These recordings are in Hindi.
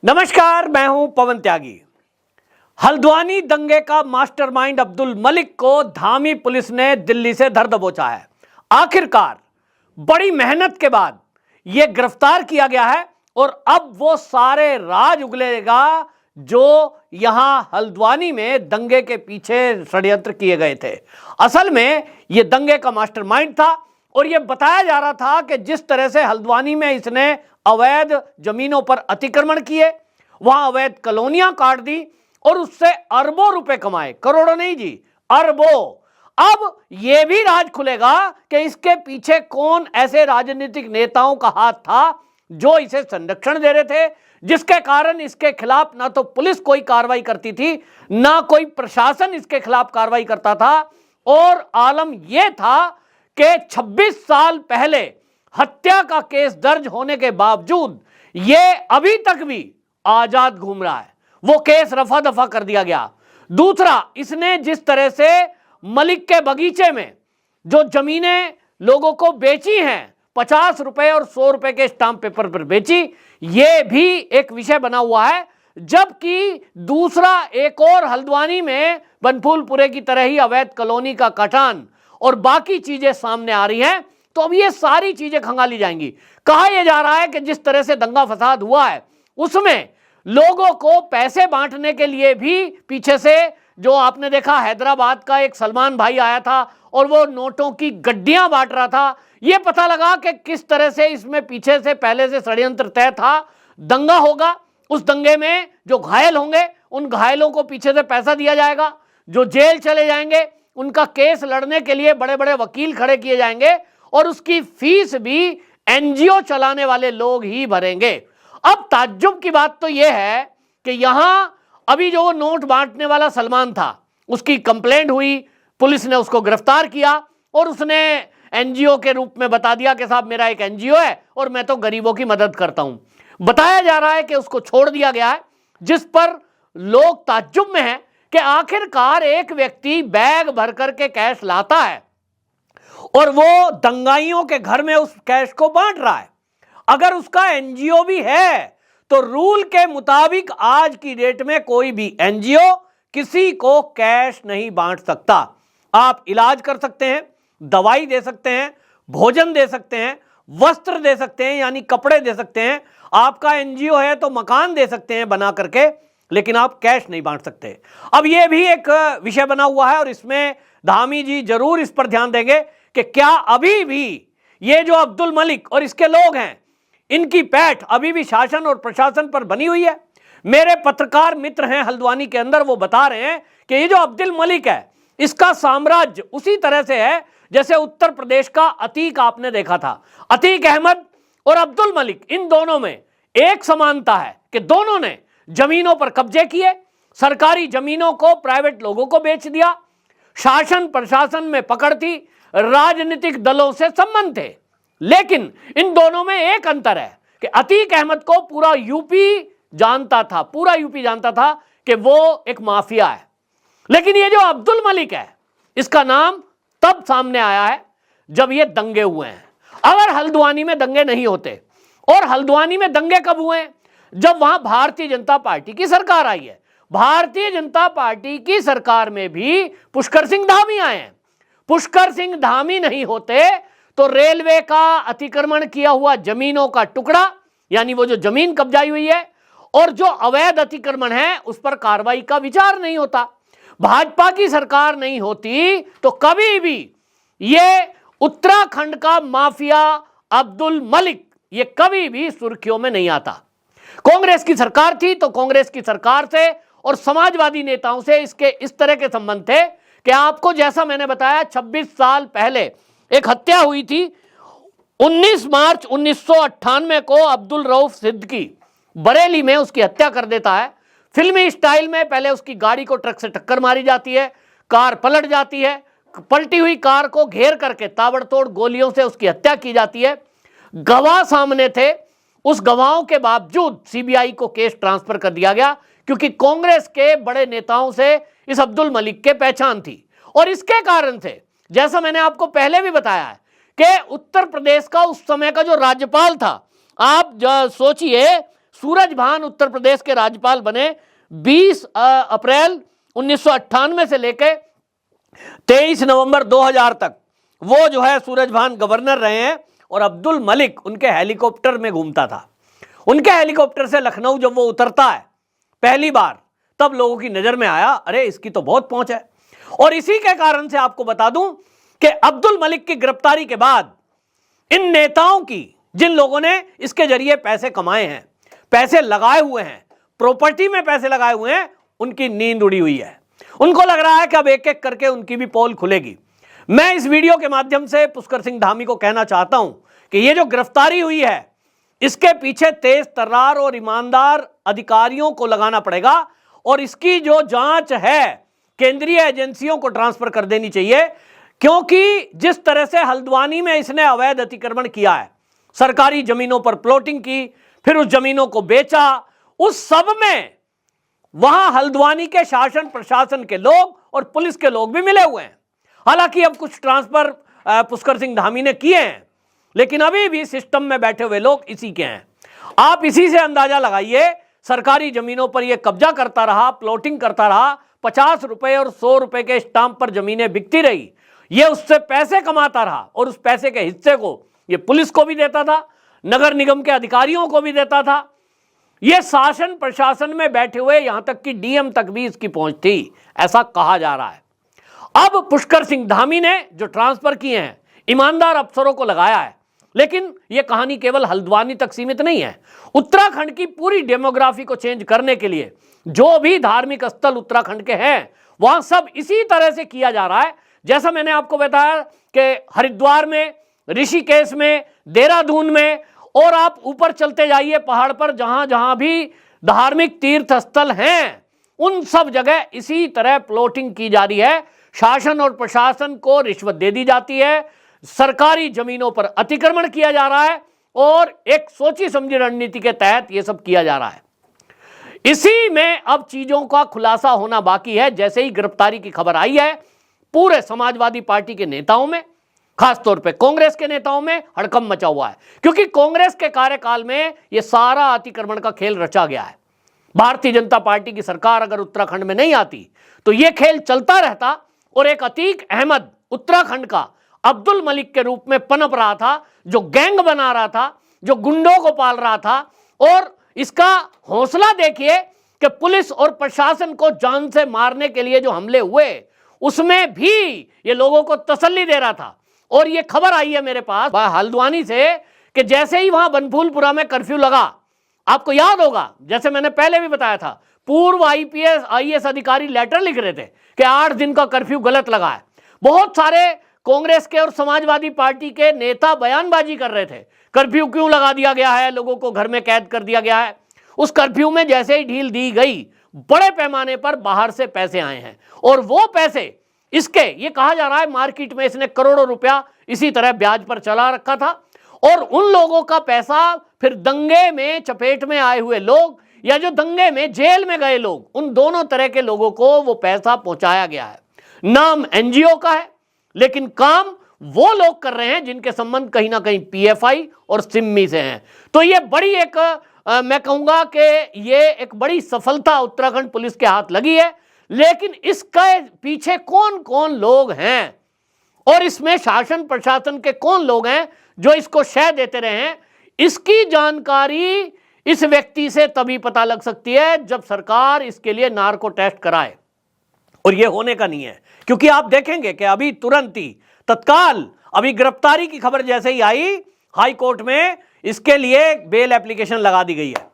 नमस्कार, मैं हूं पवन त्यागी। हल्द्वानी दंगे का मास्टरमाइंड अब्दुल मलिक को धामी पुलिस ने दिल्ली से धर दबोचा है। आखिरकार बड़ी मेहनत के बाद यह गिरफ्तार किया गया है और अब वो सारे राज उगलेगा जो यहां हल्द्वानी में दंगे के पीछे षड्यंत्र किए गए थे। असल में यह दंगे का मास्टरमाइंड था और यह बताया जा रहा था कि जिस तरह से हल्द्वानी में इसने अवैध जमीनों पर अतिक्रमण किए, वहां अवैध कॉलोनियां काट दी और उससे अरबों रुपए कमाए, करोड़ों नहीं जी, अरबों। अब यह भी राज खुलेगा कि इसके पीछे कौन ऐसे राजनीतिक नेताओं का हाथ था जो इसे संरक्षण दे रहे थे, जिसके कारण इसके खिलाफ ना तो पुलिस कोई कार्रवाई करती थी, ना कोई प्रशासन इसके खिलाफ कार्रवाई करता था। और आलम यह था कि 26 साल पहले हत्या का केस दर्ज होने के बावजूद यह अभी तक भी आजाद घूम रहा है। वो केस रफा दफा कर दिया गया। दूसरा, इसने जिस तरह से मलिक के बगीचे में जो जमीनें लोगों को बेची हैं, 50 रुपए और 100 रुपए के स्टाम्प पेपर पर बेची, यह भी एक विषय बना हुआ है। जबकि दूसरा, एक और हल्द्वानी में बनफूलपुरे की तरह ही अवैध कॉलोनी का कटान और बाकी चीजें सामने आ रही हैं। तो अब ये सारी चीजें खंगाली जाएंगी। कहा यह जा रहा है कि जिस तरह से दंगा फसाद हुआ है उसमें लोगों को पैसे बांटने के लिए भी पीछे से, जो आपने देखा हैदराबाद का एक सलमान भाई आया था और वो नोटों की गड्डियां बांट रहा था, यह पता लगा कि किस तरह से इसमें पीछे से पहले से षड्यंत्र तय था। दंगा होगा, उस दंगे में जो घायल होंगे उन घायलों को पीछे से पैसा दिया जाएगा, जो जेल चले जाएंगे उनका केस लड़ने के लिए बड़े बड़े वकील खड़े किए जाएंगे और उसकी फीस भी एनजीओ चलाने वाले लोग ही भरेंगे। अब ताज्जुब की बात तो यह है कि यहां अभी जो वो नोट बांटने वाला सलमान था, उसकी कंप्लेंट हुई, पुलिस ने उसको गिरफ्तार किया और उसने एनजीओ के रूप में बता दिया कि साहब मेरा एक एनजीओ है और मैं तो गरीबों की मदद करता हूं। बताया जा रहा है कि उसको छोड़ दिया गया है, जिस पर लोग ताज्जुब में हैं कि आखिरकार एक व्यक्ति बैग भर करके कैश लाता है और वो दंगाइयों के घर में उस कैश को बांट रहा है। अगर उसका एनजीओ भी है तो रूल के मुताबिक आज की डेट में कोई भी एनजीओ किसी को कैश नहीं बांट सकता। आप इलाज कर सकते हैं, दवाई दे सकते हैं, भोजन दे सकते हैं, वस्त्र दे सकते हैं यानी कपड़े दे सकते हैं, आपका एनजीओ है तो मकान दे सकते हैं बना करके, लेकिन आप कैश नहीं बांट सकते। अब यह भी एक विषय बना हुआ है और इसमें धामी जी जरूर इस पर ध्यान देंगे कि क्या अभी भी ये जो अब्दुल मलिक और इसके लोग हैं, इनकी पैठ अभी भी शासन और प्रशासन पर बनी हुई है। मेरे पत्रकार मित्र हैं हल्द्वानी के अंदर, वो बता रहे हैं कि ये जो अब्दुल मलिक है, इसका साम्राज्य उसी तरह से है जैसे उत्तर प्रदेश का अतीक आपने देखा था। अतीक अहमद और अब्दुल मलिक, इन दोनों में एक समानता है कि दोनों ने जमीनों पर कब्जे किए, सरकारी जमीनों को प्राइवेट लोगों को बेच दिया, शासन प्रशासन में पकड़ थी, राजनीतिक दलों से संबंध थे। लेकिन इन दोनों में एक अंतर है कि अतीक अहमद को पूरा यूपी जानता था, पूरा यूपी जानता था कि वो एक माफिया है। लेकिन ये जो अब्दुल मलिक है, इसका नाम तब सामने आया है जब ये दंगे हुए हैं। अगर हल्द्वानी में दंगे नहीं होते, और हल्द्वानी में दंगे कब हुए हैं? जब वहां भारतीय जनता पार्टी की सरकार आई है। भारतीय जनता पार्टी की सरकार में भी पुष्कर सिंह धामी आए हैं। पुष्कर सिंह धामी नहीं होते तो रेलवे का अतिक्रमण किया हुआ जमीनों का टुकड़ा, यानी वो जो जमीन कब्जाई हुई है और जो अवैध अतिक्रमण है, उस पर कार्रवाई का विचार नहीं होता। भाजपा की सरकार नहीं होती तो कभी भी ये उत्तराखंड का माफिया अब्दुल मलिक ये कभी भी सुर्खियों में नहीं आता। कांग्रेस की सरकार थी तो कांग्रेस की सरकार से और समाजवादी नेताओं से इसके इस तरह के संबंध थे कि आपको जैसा मैंने बताया 26 साल पहले एक हत्या हुई थी। 19 मार्च 1998 को अब्दुल रऊफ सिद्दीकी बरेली में उसकी हत्या कर देता है। फिल्मी स्टाइल में पहले उसकी गाड़ी को ट्रक से टक्कर मारी जाती है, कार पलट जाती है, पलटी हुई कार को घेर करके ताबड़तोड़ गोलियों से उसकी हत्या की जाती है। गवाह सामने थे, उस गवाहों के बावजूद सीबीआई को केस ट्रांसफर कर दिया गया क्योंकि कांग्रेस के बड़े नेताओं से इस अब्दुल मलिक के पहचान थी। और इसके कारण से, जैसा मैंने आपको पहले भी बताया है कि उत्तर प्रदेश का उस समय का जो राज्यपाल था, आप सोचिए सूरजभान उत्तर प्रदेश के राज्यपाल बने 20 अप्रैल 1998 से लेकर 23 नवंबर 2000 तक वो जो है सूरजभान गवर्नर रहे हैं और अब्दुल मलिक उनके हेलीकॉप्टर में घूमता था। उनके हेलीकॉप्टर से लखनऊ जब वो उतरता है पहली बार, तब लोगों की नजर में आया, अरे इसकी तो बहुत पहुंच है। और इसी के कारण से आपको बता दूं कि अब्दुल मलिक की गिरफ्तारी के बाद इन नेताओं की, जिन लोगों ने इसके जरिए पैसे कमाए हैं, पैसे लगाए हुए हैं, प्रॉपर्टी में पैसे लगाए हुए हैं, उनकी नींद उड़ी हुई है। उनको लग रहा है कि अब एक एक करके उनकी भी पोल खुलेगी। मैं इस वीडियो के माध्यम से पुष्कर सिंह धामी को कहना चाहता हूं कि ये जो गिरफ्तारी हुई है, इसके पीछे तेज तर्रार और ईमानदार अधिकारियों को लगाना पड़ेगा और इसकी जो जांच है केंद्रीय एजेंसियों को ट्रांसफर कर देनी चाहिए। क्योंकि जिस तरह से हल्द्वानी में इसने अवैध अतिक्रमण किया है, सरकारी जमीनों पर प्लॉटिंग की, फिर उस जमीनों को बेचा, उस सब में वहां हल्द्वानी के शासन प्रशासन के लोग और पुलिस के लोग भी मिले हुए हैं। हालांकि अब कुछ ट्रांसफर पुष्कर सिंह धामी ने किए हैं, लेकिन अभी भी सिस्टम में बैठे हुए लोग इसी के हैं। आप इसी से अंदाजा लगाइए, सरकारी जमीनों पर यह कब्जा करता रहा, प्लॉटिंग करता रहा, 50 रुपए और 100 रुपए के स्टाम्प पर जमीनें बिकती रही, ये उससे पैसे कमाता रहा और उस पैसे के हिस्से को ये पुलिस को भी देता था, नगर निगम के अधिकारियों को भी देता था। ये शासन प्रशासन में बैठे हुए, यहां तक कि डीएम तक भी इसकी पहुंच थी, ऐसा कहा जा रहा है। अब पुष्कर सिंह धामी ने जो ट्रांसफर किए हैं, ईमानदार अफसरों को लगाया है, लेकिन यह कहानी केवल हल्द्वानी तक सीमित नहीं है। उत्तराखंड की पूरी डेमोग्राफी को चेंज करने के लिए जो भी धार्मिक स्थल उत्तराखंड के हैं, वहां सब इसी तरह से किया जा रहा है। जैसा मैंने आपको बताया कि हरिद्वार में, ऋषिकेश में, देहरादून में, और आप ऊपर चलते जाइए पहाड़ पर, जहां जहां भी धार्मिक तीर्थ स्थल हैं, उन सब जगह इसी तरह प्लॉटिंग की जा रही है। शासन और प्रशासन को रिश्वत दे दी जाती है, सरकारी जमीनों पर अतिक्रमण किया जा रहा है और एक सोची समझी रणनीति के तहत यह सब किया जा रहा है। इसी में अब चीजों का खुलासा होना बाकी है। जैसे ही गिरफ्तारी की खबर आई है, पूरे समाजवादी पार्टी के नेताओं में, खासतौर पे कांग्रेस के नेताओं में हड़कंप मचा हुआ है, क्योंकि कांग्रेस के कार्यकाल में यह सारा अतिक्रमण का खेल रचा गया है। भारतीय जनता पार्टी की सरकार अगर उत्तराखंड में नहीं आती तो यह खेल चलता रहता और एक अतीक अहमद उत्तराखंड का अब्दुल मलिक के रूप में पनप रहा था, जो गैंग बना रहा था, जो गुंडों को पाल रहा था। और इसका हौसला देखिए कि पुलिस और प्रशासन को जान से मारने के लिए जो हमले हुए, उसमें भी ये लोगों को तसल्ली दे रहा था। और ये खबर आई है मेरे पास हल्द्वानी से कि जैसे ही वहां बनफूलपुरा में कर्फ्यू लगा, आपको याद होगा, जैसे मैंने पहले भी बताया था, पूर्व आईएएस अधिकारी लेटर लिख रहे थे कि 8 दिन का कर्फ्यू गलत लगा है। बहुत सारे कांग्रेस के और समाजवादी पार्टी के नेता बयानबाजी कर रहे थे, कर्फ्यू क्यों लगा दिया गया है, लोगों को घर में कैद कर दिया गया है। उस कर्फ्यू में जैसे ही ढील दी गई, बड़े पैमाने पर बाहर से पैसे आए हैं और वो पैसे इसके, ये कहा जा रहा है मार्केट में इसने करोड़ों रुपया इसी तरह ब्याज पर चला रखा था। और उन लोगों का पैसा फिर दंगे में चपेट में आए हुए लोग या जो दंगे में जेल में गए लोग, उन दोनों तरह के लोगों को वो पैसा पहुंचाया गया है। नाम एनजीओ का है, लेकिन काम वो लोग कर रहे हैं जिनके संबंध कहीं ना कहीं पीएफआई और सिम्मी से हैं। तो ये बड़ी एक मैं कहूंगा कि ये एक बड़ी सफलता उत्तराखंड पुलिस के हाथ लगी है। लेकिन इसके पीछे कौन कौन लोग हैं और इसमें शासन प्रशासन के कौन लोग हैं जो इसको शय देते रहे हैं, इसकी जानकारी इस व्यक्ति से तभी पता लग सकती है जब सरकार इसके लिए नार्को टेस्ट कराए। और यह होने का नहीं है, क्योंकि आप देखेंगे कि अभी तुरंत ही तत्काल अभी गिरफ्तारी की खबर जैसे ही आई, हाई कोर्ट में इसके लिए बेल एप्लीकेशन लगा दी गई है।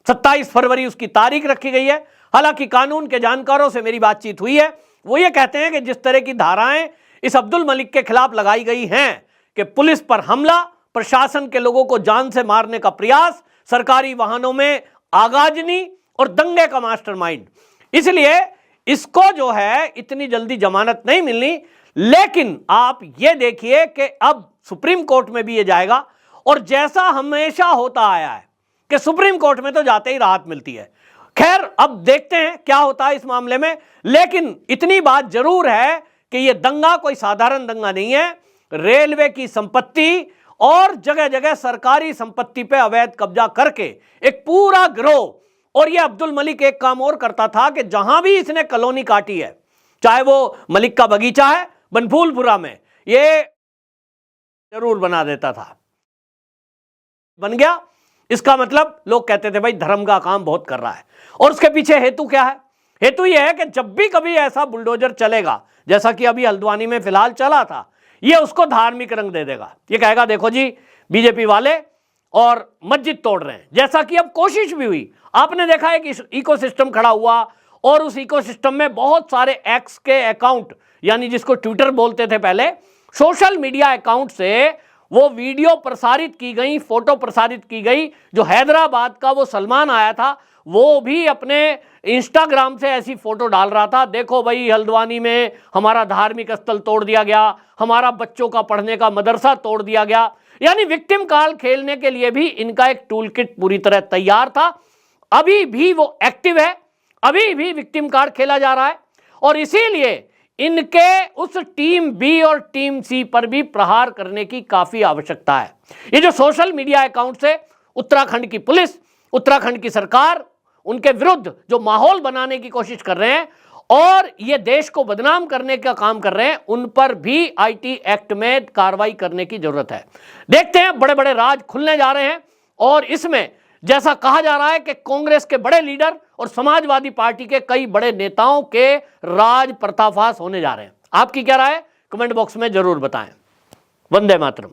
27 फरवरी उसकी तारीख रखी गई है। हालांकि कानून के जानकारों से मेरी बातचीत हुई है, वो ये कहते हैं कि जिस तरह की धाराएं इस अब्दुल मलिक के खिलाफ लगाई गई हैं कि पुलिस पर हमला, प्रशासन के लोगों को जान से मारने का प्रयास, सरकारी वाहनों में आगाजनी और दंगे का मास्टरमाइंड, इसलिए इसको जो है इतनी जल्दी जमानत नहीं मिलनी। लेकिन आप ये देखिए कि अब सुप्रीम कोर्ट में भी ये जाएगा और जैसा हमेशा होता आया है कि सुप्रीम कोर्ट में तो जाते ही राहत मिलती है। खैर अब देखते हैं क्या होता है इस मामले में। लेकिन इतनी बात जरूर है कि यह दंगा कोई साधारण दंगा नहीं है। रेलवे की संपत्ति और जगह जगह सरकारी संपत्ति पे अवैध कब्जा करके एक पूरा गिरोह। और ये अब्दुल मलिक एक काम और करता था कि जहां भी इसने कॉलोनी काटी है, चाहे वो मलिक का बगीचा है बनफूलपुरा में, ये जरूर बना देता था। बन गया, इसका मतलब लोग कहते थे भाई धर्म का काम बहुत कर रहा है। और उसके पीछे हेतु क्या है? हेतु यह है कि जब भी कभी ऐसा बुलडोजर चलेगा, जैसा कि अभी हल्द्वानी में फिलहाल चला था, ये उसको धार्मिक रंग दे देगा। ये कहेगा देखो जी बीजेपी वाले और मस्जिद तोड़ रहे हैं, जैसा कि अब कोशिश भी हुई। आपने देखा है कि इकोसिस्टम खड़ा हुआ और उस इकोसिस्टम में बहुत सारे एक्स के अकाउंट, यानी जिसको ट्विटर बोलते थे पहले, सोशल मीडिया अकाउंट से वो वीडियो प्रसारित की गई, फोटो प्रसारित की गई। जो हैदराबाद का वो सलमान आया था, वो भी अपने इंस्टाग्राम से ऐसी फोटो डाल रहा था, देखो भाई हल्द्वानी में हमारा धार्मिक स्थल तोड़ दिया गया, हमारा बच्चों का पढ़ने का मदरसा तोड़ दिया गया। यानी विक्टिम कार्ड खेलने के लिए भी इनका एक टूल किट पूरी तरह तैयार था। अभी भी वो एक्टिव है, अभी भी विक्टिम कार्ड खेला जा रहा है। और इसीलिए इनके उस टीम बी और टीम सी पर भी प्रहार करने की काफी आवश्यकता है। ये जो सोशल मीडिया अकाउंट से उत्तराखंड की पुलिस, उत्तराखंड की सरकार उनके विरुद्ध जो माहौल बनाने की कोशिश कर रहे हैं और ये देश को बदनाम करने का काम कर रहे हैं, उन पर भी आईटी एक्ट में कार्रवाई करने की जरूरत है। देखते हैं, बड़े बड़े राज खुलने जा रहे हैं और इसमें जैसा कहा जा रहा है कि कांग्रेस के बड़े लीडर और समाजवादी पार्टी के कई बड़े नेताओं के राज पर्दाफाश होने जा रहे हैं। आपकी क्या राय है? कमेंट बॉक्स में जरूर बताएं। वंदे मातरम।